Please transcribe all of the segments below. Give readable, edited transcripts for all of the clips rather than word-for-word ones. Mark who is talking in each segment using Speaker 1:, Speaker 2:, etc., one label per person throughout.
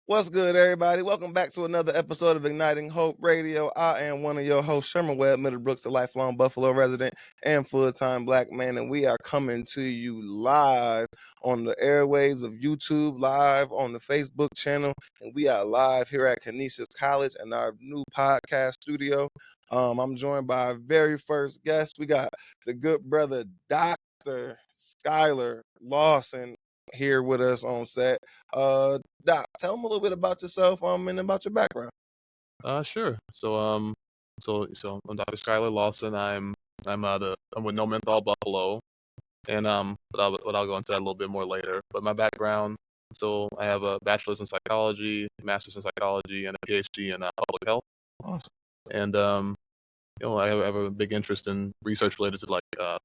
Speaker 1: What's good, everybody? Welcome back to another episode of Igniting Hope Radio. I am one of your hosts, Sherman Webb-Middlebrooks, a lifelong Buffalo resident and full-time Black man, and we are coming to you live on the airwaves of YouTube, live on the Facebook channel, and we are live here at Canisius College in our new podcast studio. I'm joined by our very first guest. We got the good brother, Dr. Schuyler Lawson, here with us on set. Doc, tell them a little bit about yourself, and about your background.
Speaker 2: Sure. So I'm Dr. Schuyler Lawson. I'm with No Menthol Buffalo, and but I'll go into that a little bit more later. But my background, so I have a bachelor's in psychology, master's in psychology, and a PhD in public health.
Speaker 1: Awesome.
Speaker 2: And I have a big interest in research related to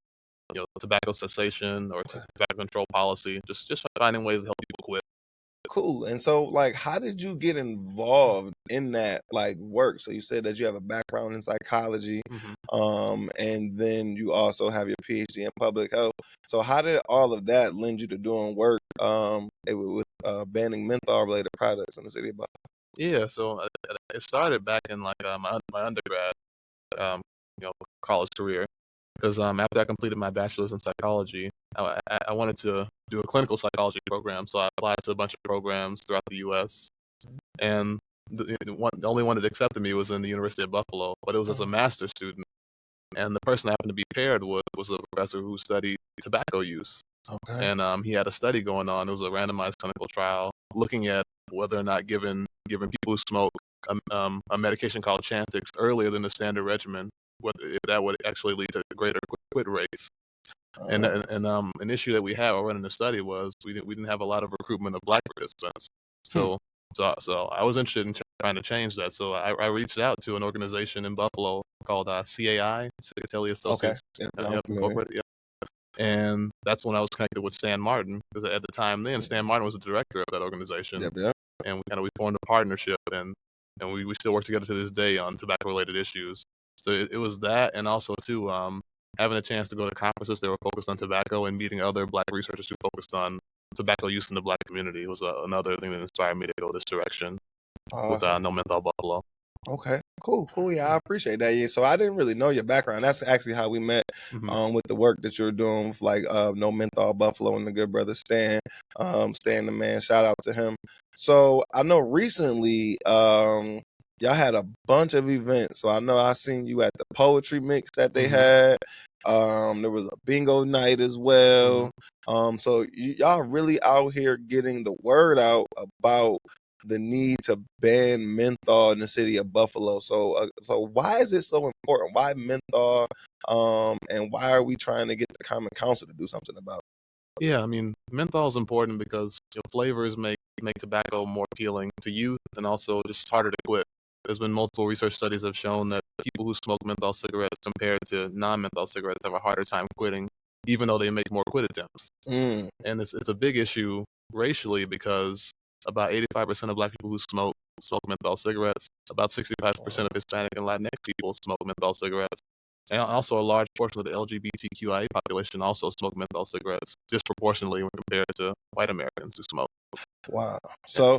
Speaker 2: tobacco cessation or tobacco control policy, just finding ways to help people quit.
Speaker 1: Cool. And so, how did you get involved in that, work? So you said that you have a background in psychology, and then you also have your PhD in public health. So how did all of that lend you to doing work with banning menthol-related products in the city of Buffalo?
Speaker 2: Yeah, so it started back in my undergrad, college career, because after I completed my bachelor's in psychology, I wanted to do a clinical psychology program, so I applied to a bunch of programs throughout the U.S. and the only one that accepted me was in the University of Buffalo, but it was as a master's student, and the person I happened to be paired with was a professor who studied tobacco use.
Speaker 1: Okay.
Speaker 2: And he had a study going on. It was a randomized clinical trial looking at whether or not giving people who smoke a medication called Chantix earlier than the standard regimen, if that would actually lead to greater quit rates. And an issue that we had while running the study was we didn't have a lot of recruitment of Black participants. So I was interested in trying to change that. So I reached out to an organization in Buffalo called CAI, Cicatelli Associates.
Speaker 1: Okay.
Speaker 2: Incorporated. Yep. And that's when I was connected with Stan Martin, because at the time then, Stan Martin was the director of that organization.
Speaker 1: Yep.
Speaker 2: And we formed a partnership, and we still work together to this day on tobacco-related issues. So it was that, and also too, having a chance to go to conferences that were focused on tobacco and meeting other Black researchers who focused on tobacco use in the Black community was another thing that inspired me to go this direction with No Menthol Buffalo.
Speaker 1: Okay, cool. Yeah, I appreciate that. Yeah, so I didn't really know your background. That's actually how we met, with the work that you're doing with No Menthol Buffalo and the good brother Stan. Stan the man, shout out to him. So I know recently, y'all had a bunch of events. So I know I seen you at the poetry mix that they had. There was a bingo night as well. So y'all really out here getting the word out about the need to ban menthol in the city of Buffalo. So why is it so important? Why menthol? And why are we trying to get the Common Council to do something about it?
Speaker 2: Yeah, I mean, menthol is important because flavors make tobacco more appealing to youth and also just harder to quit. There's been multiple research studies that have shown that people who smoke menthol cigarettes compared to non-menthol cigarettes have a harder time quitting, even though they make more quit attempts. And it's a big issue racially because about 85% of Black people who smoke menthol cigarettes. About 65% of Hispanic and Latinx people smoke menthol cigarettes. And also a large portion of the LGBTQIA population also smoke menthol cigarettes, disproportionately when compared to white Americans who smoke.
Speaker 1: Wow. So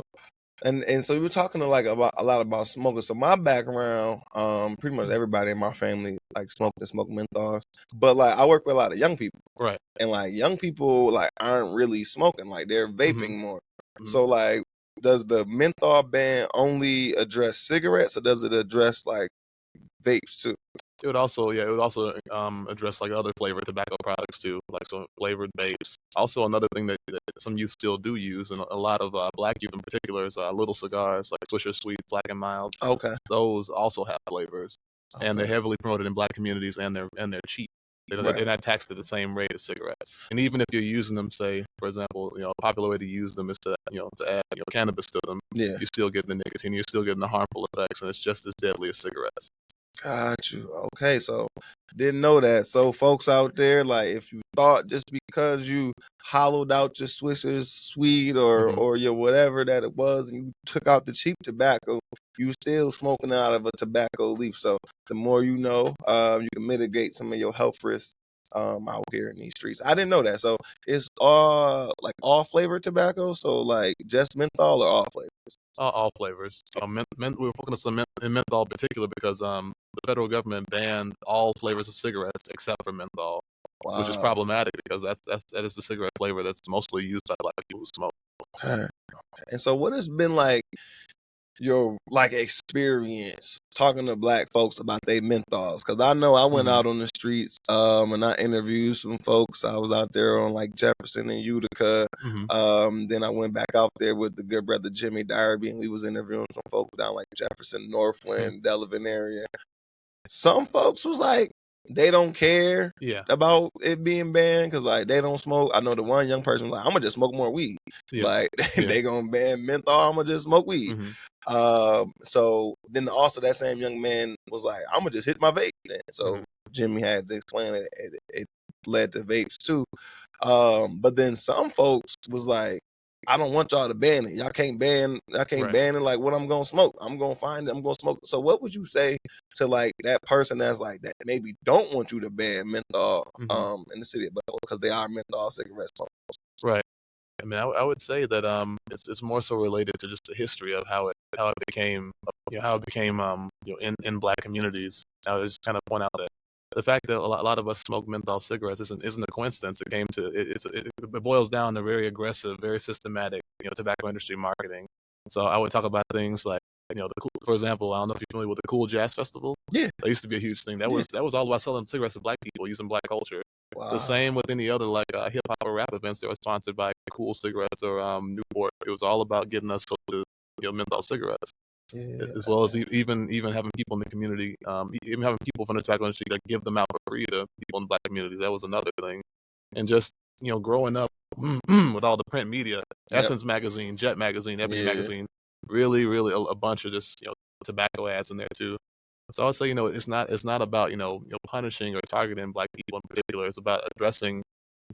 Speaker 1: and so you were talking to about a lot about smoking. So my background, pretty much everybody in my family smoke menthols. But I work with a lot of young people.
Speaker 2: Right.
Speaker 1: And young people aren't really smoking, they're vaping more. So does the menthol ban only address cigarettes, or does it address vapes too?
Speaker 2: It would also address other flavored tobacco products too, some flavored vapes. Also, another thing that some youth still do use, and a lot of Black youth in particular, is little cigars like Swisher Sweets, Black and Mild.
Speaker 1: Okay.
Speaker 2: Those also have flavors, and they're heavily promoted in Black communities, and they're cheap. They're not taxed at the same rate as cigarettes. And even if you're using them, say, for example, a popular way to use them is to add cannabis to them.
Speaker 1: Yeah.
Speaker 2: You're still getting the nicotine. You're still getting the harmful effects, and it's just as deadly as cigarettes.
Speaker 1: Got you. Okay, so didn't know that. So folks out there, if you thought just because you hollowed out your Swisher's Sweet or your whatever that it was, and you took out the cheap tobacco, you still smoking out of a tobacco leaf. So the more you know, you can mitigate some of your health risks out here in these streets. I didn't know that. So it's all flavored tobacco. So just menthol or all flavors.
Speaker 2: All flavors. We're focusing on in menthol in particular because the federal government banned all flavors of cigarettes except for menthol, which is
Speaker 1: Wow.
Speaker 2: problematic because that is the cigarette flavor that's mostly used by black people who smoke.
Speaker 1: Okay. And so, what has been like your experience talking to black folks about their menthols? Because I know I went out on the streets and I interviewed some folks. I was out there on like Jefferson and Utica. Then I went back out there with the good brother Jimmy Darby, and we was interviewing some folks down like Jefferson, Northland, Delavan area. Some folks was like, they don't care about it being banned because like they don't smoke. I know the one young person was like, I'm gonna just smoke more weed. Like they gonna ban menthol, I'm gonna just smoke weed. So then also that same young man was like, I'm gonna just hit my vape. So Jimmy had to explain it led to vapes too. But then some folks was like, I don't want y'all to ban it. Y'all can't ban it. Like what I'm gonna smoke. I'm gonna find it. I'm gonna smoke. So what would you say to like that person that's like that maybe don't want you to ban menthol in the city of Buffalo because they are menthol cigarette smokers?
Speaker 2: Right. I mean, I would say that it's more so related to just the history of how it became in black communities. I would just kind of point out that the fact that a lot of us smoke menthol cigarettes isn't a coincidence. It came to it boils down to very aggressive, very systematic tobacco industry marketing. So I would talk about things like for example, I don't know if you're familiar with the Cool Jazz Festival.
Speaker 1: Yeah,
Speaker 2: that used to be a huge thing. That was all about selling cigarettes to black people using black culture.
Speaker 1: Wow.
Speaker 2: The same with any other like hip hop or rap events that were sponsored by Cool Cigarettes or Newport. It was all about getting us to menthol cigarettes, as well as even having people in the community, even having people from the tobacco industry that give them out for free to people in the black community. That was another thing, and just growing up with all the print media, Essence magazine, Jet magazine, Ebony magazine, really a bunch of just tobacco ads in there too. So I'd say, it's not about, punishing or targeting black people in particular. It's about addressing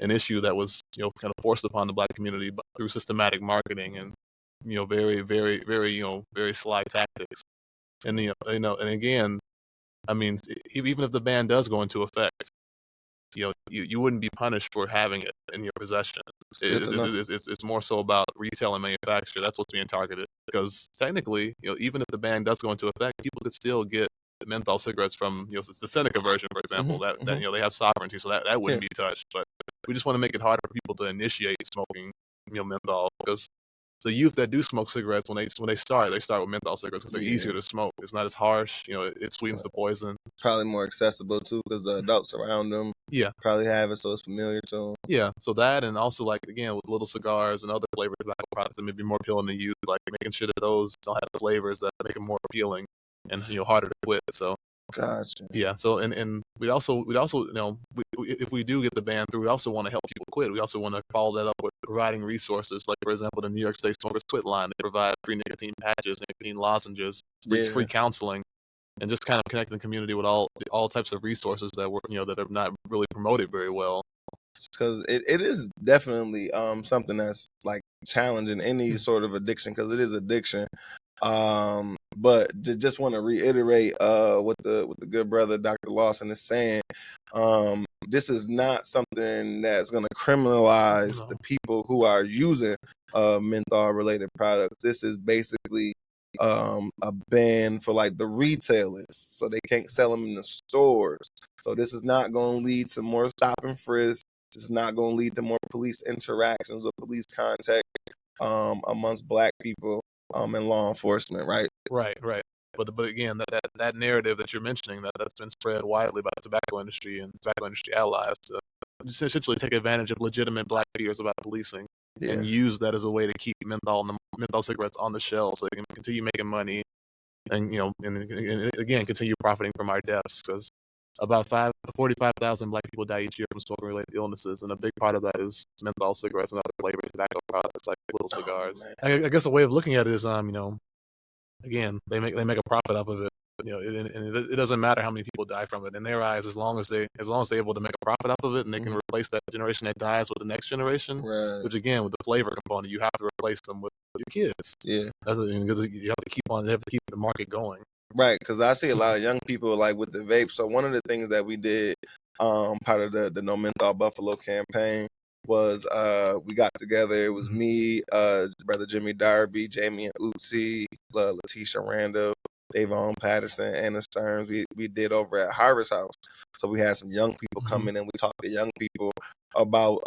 Speaker 2: an issue that was, kind of forced upon the black community through systematic marketing and, very, very, very, very sly tactics. And, and again, I mean, even if the ban does go into effect, you wouldn't be punished for having it in your possession. It's more so about retail and manufacture. That's what's being targeted. Because technically, even if the ban does go into effect, people could still get menthol cigarettes from the Seneca version, for example. That they have sovereignty, so that wouldn't be touched. But we just want to make it harder for people to initiate smoking menthol, because the youth that do smoke cigarettes, when they start with menthol cigarettes because they're easier to smoke. It's not as harsh. It sweetens the poison.
Speaker 1: Probably more accessible too because the adults around them probably have it, so it's familiar to them.
Speaker 2: Yeah, so that, and also like again with little cigars and other flavored tobacco products that may be more appealing to youth, like making sure that those don't have the flavors that make them more appealing and harder to quit. So
Speaker 1: gotcha.
Speaker 2: Yeah, so and we'd also if we do get the ban through, we also want to help people quit. We also want to follow that up with providing resources, like for example the New York State Smokers Quit line. They provide free nicotine patches, nicotine lozenges, free counseling, and just kind of connecting the community with all types of resources that that are not really promoted very well.
Speaker 1: Because it is definitely something that's like challenging any sort of addiction, because it is addiction. But just want to reiterate what the good brother Dr. Lawson is saying. This is not something that's going to criminalize the people who are using menthol related products. This is basically a ban for like the retailers, so they can't sell them in the stores. So this is not going to lead to more stop and frisk. This is not going to lead to more police interactions or police contact amongst black people and law enforcement, right?
Speaker 2: Right. But again, that narrative that you're mentioning, that's been spread widely by the tobacco industry and tobacco industry allies to just essentially take advantage of legitimate black fears about policing and use that as a way to keep menthol cigarettes on the shelves so they can continue making money and and again continue profiting from our deaths, because about 45,000 black people die each year from smoking-related illnesses, and a big part of that is menthol cigarettes and other flavored tobacco products like little cigars. I guess a way of looking at it is, again, they make a profit off of it. It doesn't matter how many people die from it in their eyes, as long as they're able to make a profit off of it, and they can replace that generation that dies with the next generation.
Speaker 1: Right.
Speaker 2: Which again, with the flavor component, you have to replace them with your kids.
Speaker 1: Yeah.
Speaker 2: Because you have to keep the market going.
Speaker 1: Right, because I see a lot of young people like with the vape. So one of the things that we did, part of the No Menthol Buffalo campaign, was we got together. It was me, brother Jimmy Darby, Jamie and Uzi, Letitia Randall, Davon Patterson, Anna Stearns. We did over at Harvest House. So we had some young people come in and we talked to young people about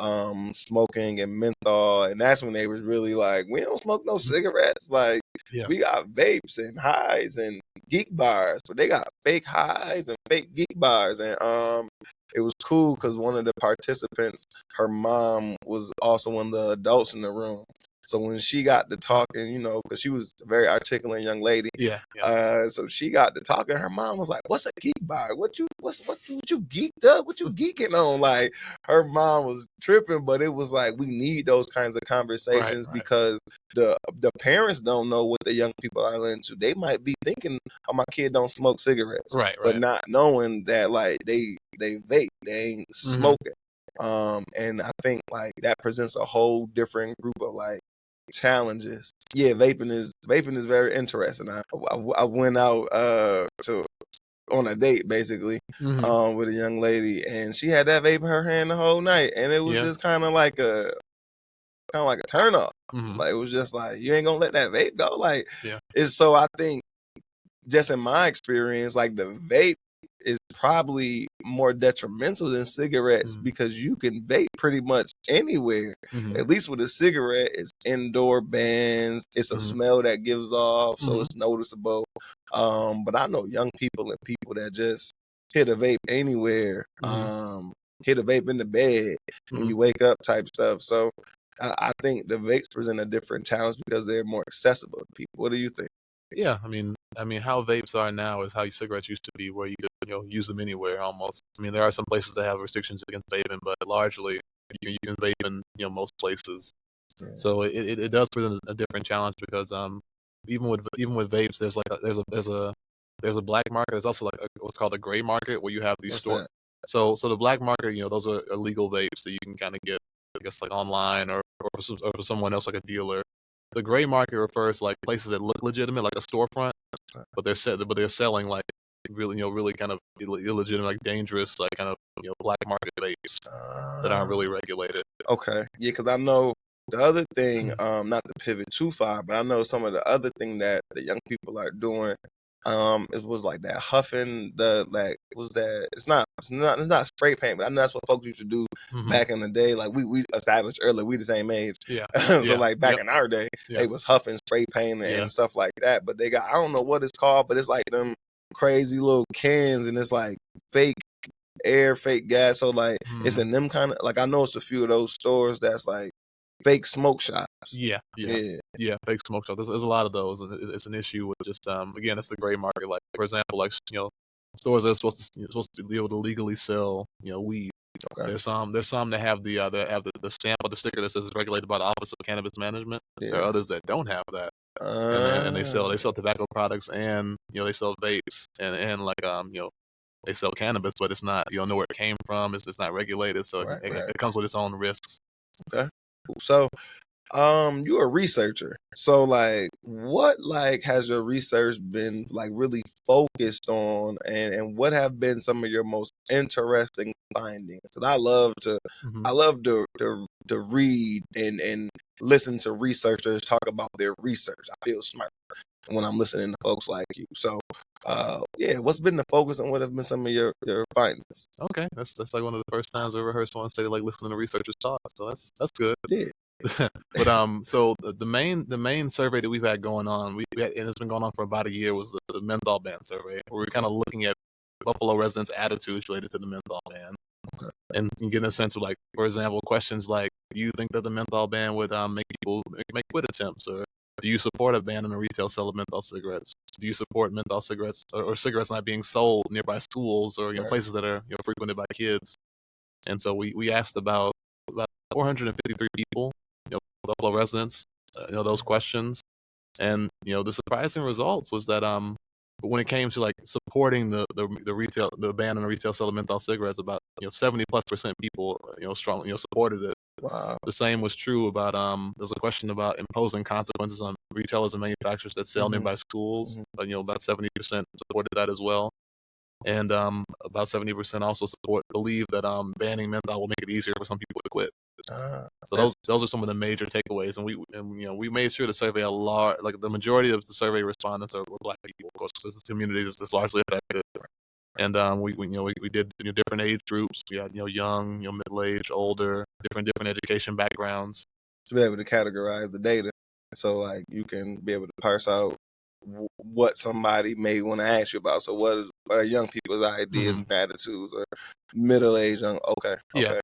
Speaker 1: smoking and menthol, and that's when they was really like, we don't smoke no cigarettes. Like we got vapes and highs and geek bars, but they got fake highs and fake geek bars. And it was cool because one of the participants, her mom was also one of the adults in the room. So when she got to talking, you know, because she was a very articulate young lady, so she got to talking. Her mom was like, "What's a geek bar? What you geeked up? What you geeking on?" Like her mom was tripping, but it was like we need those kinds of conversations because the parents don't know what the young people are into. They might be thinking, "Oh, my kid don't smoke cigarettes," but not knowing that like they vape, they ain't smoking. And I think like that presents a whole different group of like challenges. Yeah, vaping is very interesting. I went out on a date basically with a young lady, and she had that vape in her hand the whole night, and it was just kind of like a turn off. Like it was just like, you ain't gonna let that vape go. Like it's, so I think just in my experience, like the vape is probably more detrimental than cigarettes because you can vape pretty much anywhere. At least with a cigarette, it's indoor bans. It's a smell that gives off, so it's noticeable. But I know young people and people that just hit a vape anywhere, hit a vape in the bed when you wake up type stuff. So I think the vapes present a different challenge because they're more accessible to people. What do you think?
Speaker 2: Yeah, I mean, how vapes are now is how cigarettes used to be, where you could, use them anywhere almost. I mean, there are some places that have restrictions against vaping, but largely you can vape in, most places. So it does present a different challenge because even with vapes, there's like there's a black market. There's also like what's called a gray market where you have these stores. So the black market, those are illegal vapes that you can kind of get, I guess, like online or for someone else, like a dealer. The gray market refers to like places that look legitimate, like a storefront, but they're selling like really kind of illegitimate, like dangerous, like kind of black market vapes that aren't really regulated.
Speaker 1: Okay, yeah, because I know the other thing, not to pivot too far, but I know some of the other thing that the young people are doing. It was like that huffing, it's not spray paint, but I know that's what folks used to do back in the day. Like we established earlier, we the same age. So like back in our day, they was huffing spray paint and stuff like that. But they got, I don't know what it's called, but it's like them crazy little cans, and it's like fake air, fake gas. So like it's in them kind of, like I know it's a few of those stores that's like fake smoke shops.
Speaker 2: Yeah, fake smoke shops. There's a lot of those, and it's an issue with just again, it's the gray market. Like for example, like stores that are supposed to be able to legally sell weed. Okay. There's some that have the stamp or the sticker that says it's regulated by the Office of Cannabis Management. There are others that don't have that, and they sell tobacco products, and they sell vapes, and like they sell cannabis, but it's not, you don't know where it came from. It's not regulated, so it comes with its own risks.
Speaker 1: Okay, cool. So you're a researcher. So like what like has your research been like really focused on, and what have been some of your most interesting findings? And I love to read and listen to researchers talk about their research. I feel smart when I'm listening to folks like you. So what's been the focus, and what have been some of your findings?
Speaker 2: Okay, that's like one of the first times I ever heard someone say like listening to researchers talk. So that's good.
Speaker 1: Yeah.
Speaker 2: But so the main survey that we've had going on, and it's been going on for about a year, was the menthol ban survey, where we're kind of looking at Buffalo residents' attitudes related to the menthol ban, and getting a sense of, like, for example, questions like, do you think that the menthol ban would make people make quit attempts, or do you support a ban on the retail sale of menthol cigarettes? Do you support menthol cigarettes or cigarettes not being sold nearby schools or places that are frequented by kids? And so we asked about 453 people, Buffalo residents, those questions, and the surprising results was that when it came to like supporting the ban on the retail sale of menthol cigarettes, about 70+% people strongly supported it.
Speaker 1: Wow.
Speaker 2: The same was true about there's a question about imposing consequences on retailers and manufacturers that sell nearby schools. But about 70% supported that as well. And about 70% also believe that banning menthol will make it easier for some people to quit. So those are some of the major takeaways, and we made sure to survey a large, like the majority of the survey respondents were Black people, of course, because this community is largely affected. And we did different age groups. We had young, middle age, older, different education backgrounds.
Speaker 1: To be able to categorize the data, so like you can be able to parse out what somebody may want to ask you about. So what are young people's ideas and attitudes, or middle age young? Okay.
Speaker 2: Yeah.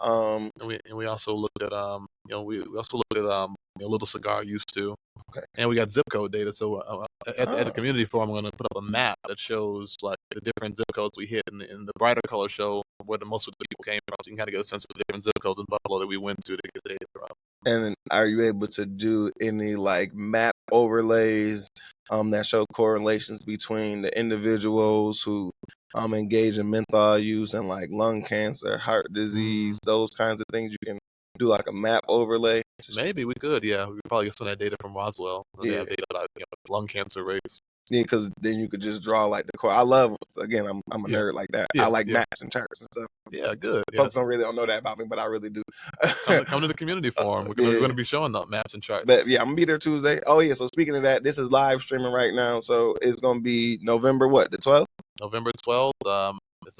Speaker 2: And we also looked at we also looked at little cigar use too.
Speaker 1: Okay.
Speaker 2: And we got zip code data. So at the community forum, I'm going to put up a map that shows like the different zip codes we hit, and the brighter color show where the most of the people came from. So you can kind of get a sense of the different zip codes in Buffalo that we went to get the data from.
Speaker 1: And are you able to do any like map overlays that show correlations between the individuals who engage in menthol use and like lung cancer, heart disease, those kinds of things? You can do like a map overlay.
Speaker 2: Maybe we could, yeah. We could probably get some of that data from Roswell. They have data about lung cancer rates.
Speaker 1: Yeah, because then you could just draw like the core. I love, again, I'm a nerd like that. I like maps and charts and stuff.
Speaker 2: Yeah, good.
Speaker 1: Folks don't know that about me, but I really do.
Speaker 2: Come to the community forum. We're going to be showing up maps and charts.
Speaker 1: But yeah, I'm going to be there Tuesday. Oh yeah, so speaking of that, this is live streaming right now. So it's going to be November what, the 12th?
Speaker 2: November 12th. It's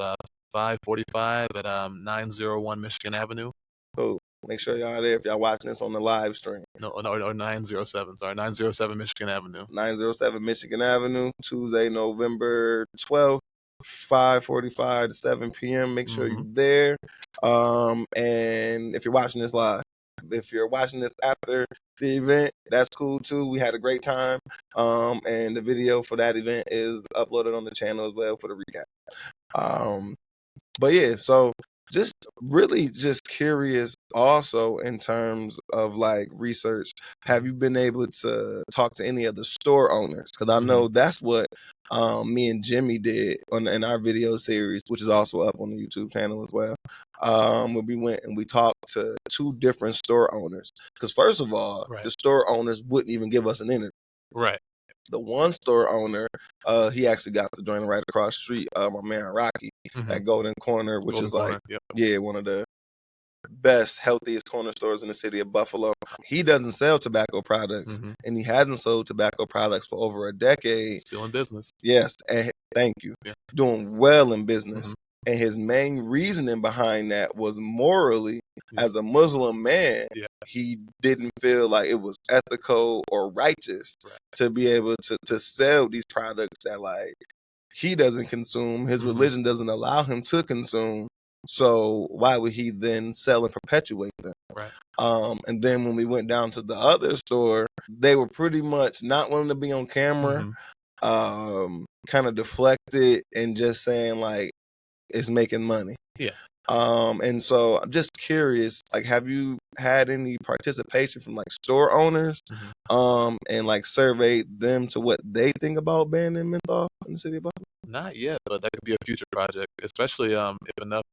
Speaker 2: 5:45 at 901 Michigan Avenue.
Speaker 1: Cool. Make sure y'all are there if y'all watching this on the live stream.
Speaker 2: No, 907. Sorry, 907 Michigan Avenue.
Speaker 1: 907 Michigan Avenue, Tuesday, November 12th, 5:45 to 7 p.m. Make sure you're there. And if you're watching this live, if you're watching this after the event, that's cool too. We had a great time. And the video for that event is uploaded on the channel as well for the recap. But yeah, so just really just curious also in terms of like research, have you been able to talk to any of the store owners? Because I know that's what me and Jimmy did in our video series, which is also up on the YouTube channel as well. When we went and we talked to 2 different store owners. Because first of all, the store owners wouldn't even give us an interview.
Speaker 2: Right.
Speaker 1: The one store owner, he actually got to join right across the street. My man Rocky at Golden Corner, which is one of the best, healthiest corner stores in the city of Buffalo. He doesn't sell tobacco products, and he hasn't sold tobacco products for over a decade.
Speaker 2: Still in business.
Speaker 1: Yes, and thank you. Yeah. Doing well in business. And his main reasoning behind that was morally, as a Muslim man, he didn't feel like it was ethical or righteous to be able to sell these products that like he doesn't consume. His religion doesn't allow him to consume. So why would he then sell and perpetuate them?
Speaker 2: Right.
Speaker 1: And then when we went down to the other store, they were pretty much not wanting to be on camera, kind of deflected and just saying like, is making money.
Speaker 2: Yeah.
Speaker 1: And so I'm just curious, like, have you had any participation from like store owners, and like surveyed them to what they think about banning menthol in the city of Buffalo?
Speaker 2: Not yet, but that could be a future project, especially if enough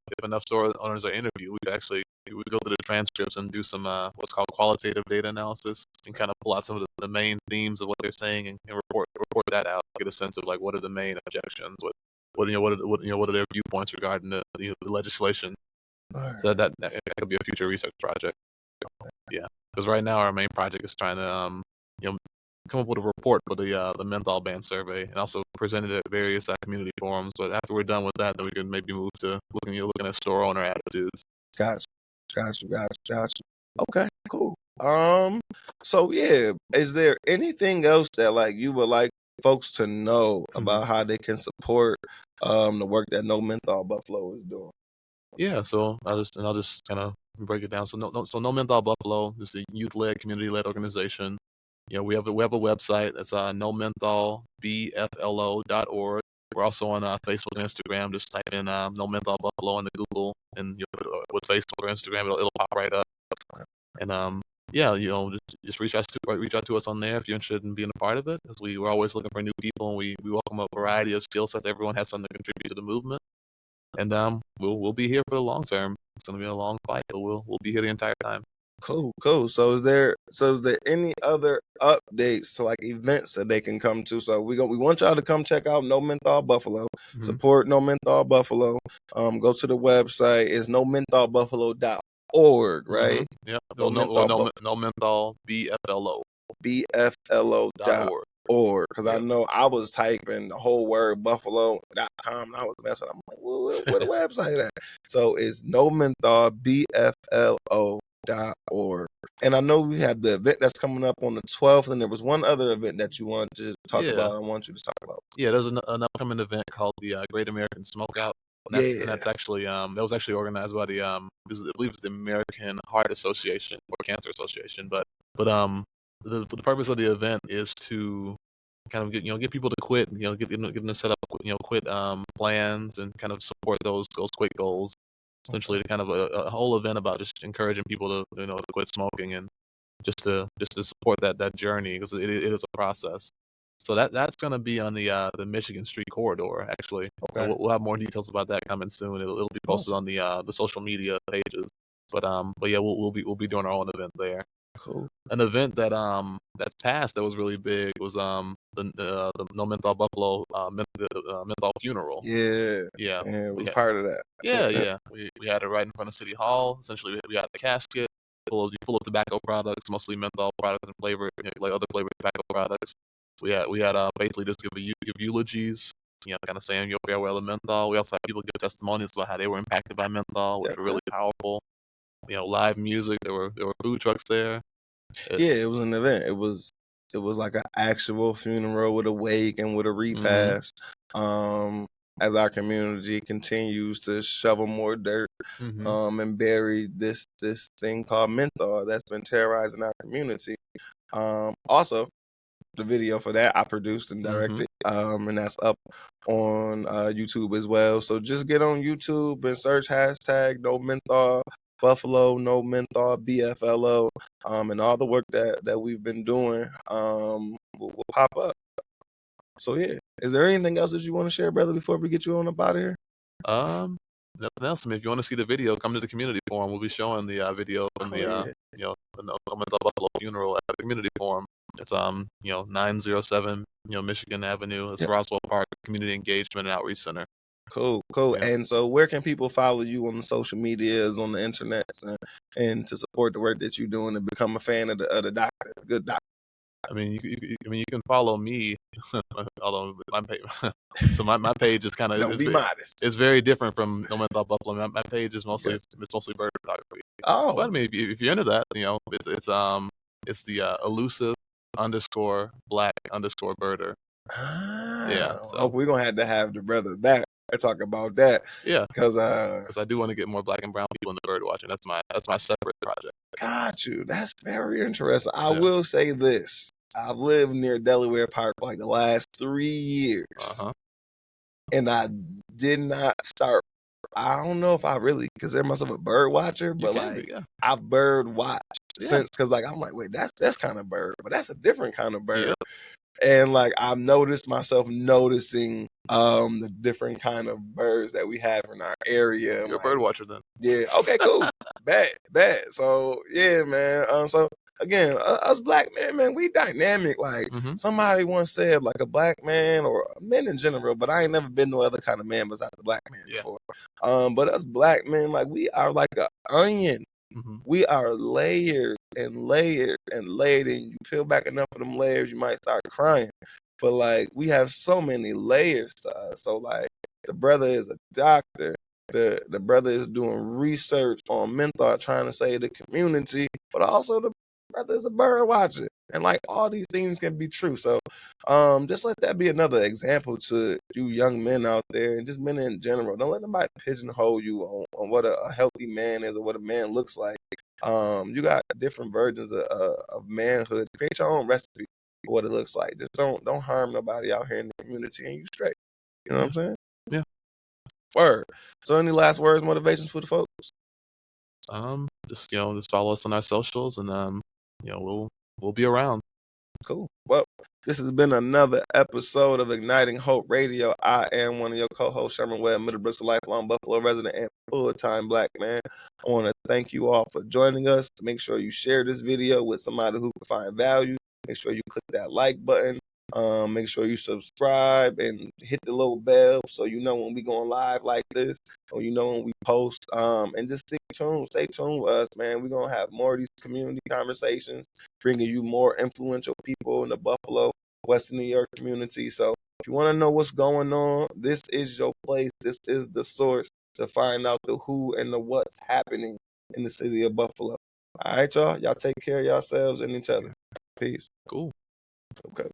Speaker 2: store owners are interviewed. We go through the transcripts and do some what's called qualitative data analysis and kind of pull out some of the main themes of what they're saying and report that out, get a sense of like what are the main objections, what are their viewpoints regarding the legislation? Right. So that could be a future research project. Yeah, because right now our main project is trying to come up with a report for the menthol ban survey and also present it at various community forums. But after we're done with that, then we can maybe move to looking at store owner attitudes.
Speaker 1: Gotcha. Okay, cool. So yeah, is there anything else that like you would like folks to know about how they can support the work that No Menthol Buffalo is doing?
Speaker 2: Yeah, so I'll just kind of break it down. So No Menthol Buffalo is a youth-led, community-led organization. We have a website that's nomentholbflo.org. We're also on Facebook and Instagram. Just type in No Menthol Buffalo into Google, and with Facebook or Instagram, it'll pop right up. And just reach out to us on there if you're interested in being a part of it. Because we're always looking for new people, and we welcome a variety of skill sets. Everyone has something to contribute to the movement, and we'll be here for the long term. It's going to be a long fight, but we'll be here the entire time.
Speaker 1: Cool. So is there any other updates to like events that they can come to? So we want y'all to come check out No Menthol Buffalo. Support No Menthol Buffalo. Go to the website. It's nomentholbuffalo.org. right?
Speaker 2: Yep.
Speaker 1: No
Speaker 2: No menthol. BFLO.
Speaker 1: BFLO.org. Because I
Speaker 2: Yep.
Speaker 1: know I was typing the whole word buffalo.com and I was messing. I'm like, where the website at? So it's no menthol, BFLO.org. And I know we have the event that's coming up on the 12th, and there was one other event that you want to talk about. I want you to talk about.
Speaker 2: Yeah, there's an upcoming event called the Great American Smokeout. And that's actually that was actually organized by the I believe it's the American Heart Association or Cancer Association. But the purpose of the event is to kind of get people to quit, get them to set up quit plans and kind of support those quit goals. Essentially, kind of a whole event about just encouraging people to quit smoking and just to support that journey, because it is a process. So that's going to be on the Michigan Street corridor. Actually, we'll have more details about that coming soon. It'll be posted on the social media pages. But yeah, we'll be doing our own event there.
Speaker 1: Cool.
Speaker 2: An event that's passed that was really big was the No Menthol Buffalo menthol funeral.
Speaker 1: Yeah, it was part of that.
Speaker 2: Yeah. We had it right in front of City Hall. Essentially, we had the casket full of tobacco products, mostly menthol products and flavored, like other flavored tobacco products. We had basically just give eulogies, kind of saying your farewell to menthol. We also had people give testimonies about how they were impacted by menthol, which were really powerful. Live music. There were food trucks there.
Speaker 1: It was an event. It was like an actual funeral with a wake and with a repast. As our community continues to shovel more dirt and bury this thing called menthol that's been terrorizing our community. Also, the video for that I produced and directed, and that's up on YouTube as well. So just get on YouTube and search hashtag No Menthol Buffalo, No Menthol BFLO, and all the work that we've been doing will pop up. So yeah, is there anything else that you want to share, brother, before we get you on up out of here?
Speaker 2: Nothing else. I mean, if you want to see the video, come to the community forum. We'll be showing the video from the Menthol Buffalo funeral at the community forum. It's 907 Michigan Avenue. It's Roswell Park Community Engagement and Outreach Center.
Speaker 1: Cool. Yeah. And so where can people follow you on the social medias, on the internet, and to support the work that you're doing and become a fan of the doctor, good doctor?
Speaker 2: I mean, you can follow me, although my page, so my page is kind of
Speaker 1: modest.
Speaker 2: It's very different from No Menthol Buffalo. My page is mostly bird photography. But I mean, if you're into that, it's the elusive _ black_ birder.
Speaker 1: So we're gonna have the brother back and talk about that. Because
Speaker 2: I do want to get more black and brown people in the bird watching. That's my separate project.
Speaker 1: Got you. That's very interesting. I will say this. I've lived near Delaware Park for like the last 3 years. And I did not start. I don't know if I really consider myself a bird watcher, but I've bird watched since, because I'm like, wait, that's kind of bird, but that's a different kind of bird. And I've noticed myself noticing the different kind of birds that we have in our area.
Speaker 2: You're a bird watcher then.
Speaker 1: Yeah. Okay, cool. Bad. So yeah, man. So again, us black men, man, we dynamic. Somebody once said, a black man, or men in general, but I ain't never been no other kind of man besides a black man before. But us black men, we are like an onion. We are layered and layered and layered, and you peel back enough of them layers, you might start crying. But we have so many layers to us. So the brother is a doctor. The brother is doing research on menthol, trying to save the community, but also the brother is a bird watcher. And all these things can be true. So just let that be another example to you young men out there, and just men in general. Don't let nobody pigeonhole you on what a healthy man is or what a man looks like. You got different versions of manhood. Create your own recipe for what it looks like. Just don't harm nobody out here in the community, and you straight. You know what I'm saying?
Speaker 2: Yeah.
Speaker 1: Word. So any last words, motivations for the folks?
Speaker 2: Just follow us on our socials, and we'll be around.
Speaker 1: Cool. Well, this has been another episode of Igniting Hope Radio. I am one of your co-hosts, Sherman Webb-Middlebrooks, a lifelong Buffalo resident and full-time black man. I want to thank you all for joining us. Make sure you share this video with somebody who can find value. Make sure you click that like button. Make sure you subscribe and hit the little bell so you know when we going live like this, or you know when we post. And just stay tuned with us, man. We're gonna have more of these community conversations, bringing you more influential people in the Buffalo, Western New York community. So if you want to know what's going on, this is your place. This is the source to find out the who and the what's happening in the city of Buffalo. All right, y'all. Y'all take care of yourselves and each other. Peace.
Speaker 2: Cool.
Speaker 1: Okay.